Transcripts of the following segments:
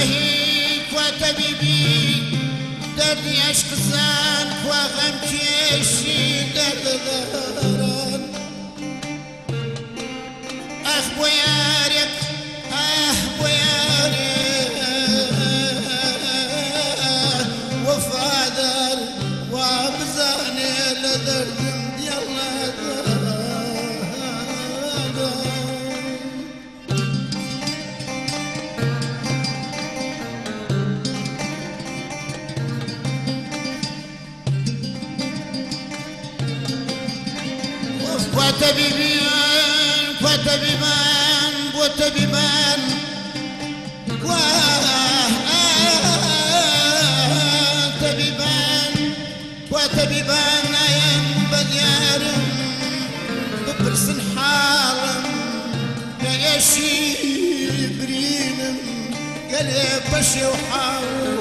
شهيد وطبيبي دردي عشق زان وغم كيشي درد ظهران اخ بويارك وفادر وابزاني لدردم ديالله وطبيبان وطبيبان ايام بديارم ببرسن حالم يا شيبرينم قلب بشي وحاول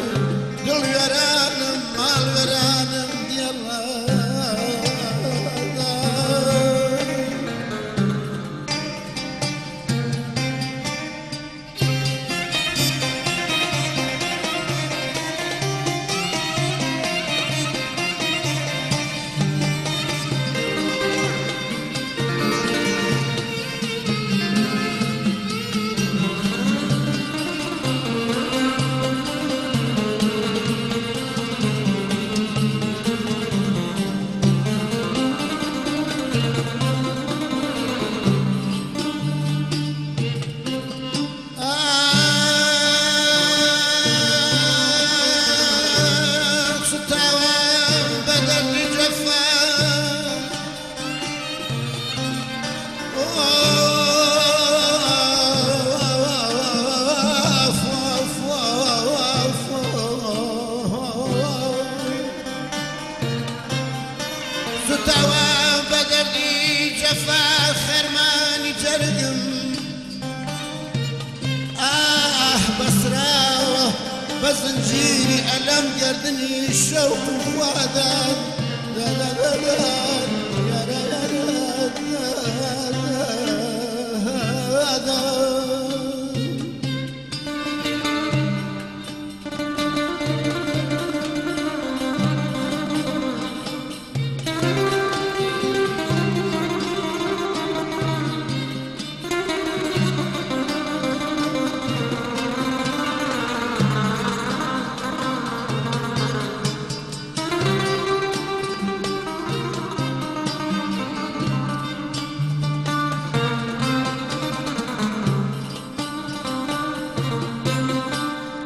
قل يرانم مال يرانم ديالله بزنجيري ألم قردني الشوق وفؤادان لا لا لا لا يا لا لا لا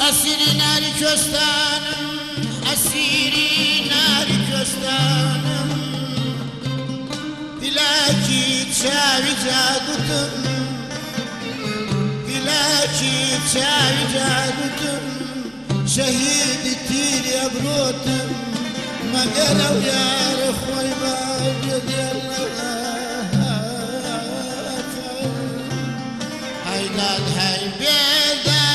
أسيري ناري كستانم أسيري ناري كستانم بلاكي تشاوي جادتم بلاكي تشاوي جادتم شهيد تيري أبروتم ما قالوا يا رخوي باب الله هيدان هاي بيدا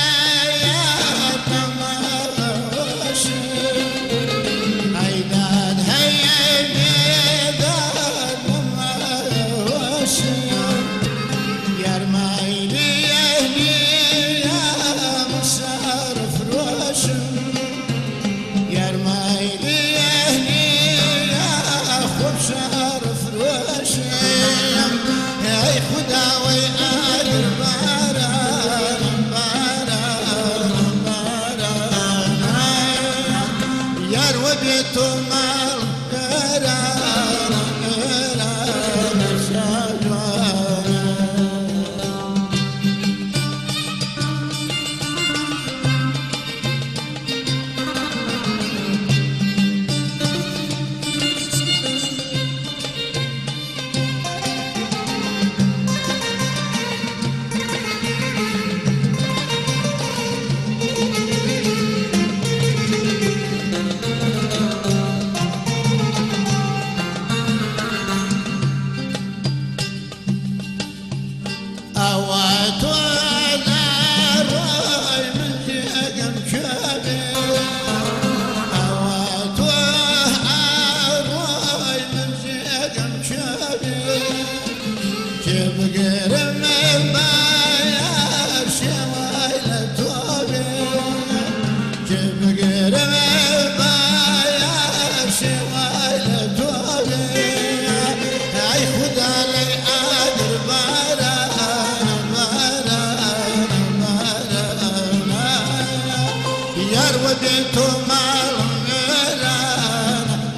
يار وديتو مال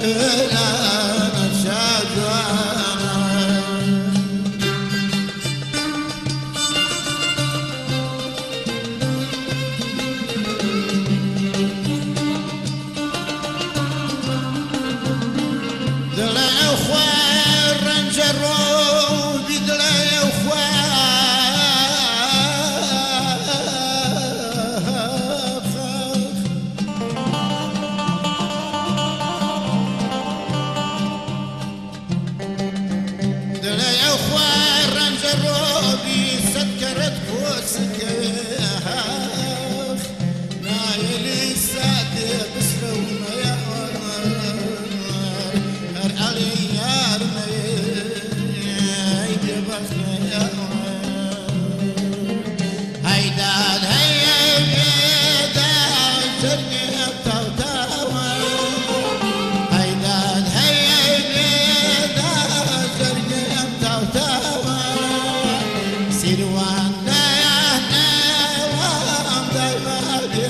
إلانا شاجوانا دلا يا خوار رنجرو بدلا يا خوار رنجرو بسكرت فوسك نايلي سادي بسلونا يا علي يا رمي بسنا يا هيداد هيا بيداد سرقي بتوتاوى هيداد هيا بيداد سرقي بتوتاوى سيروان دايما دايما دي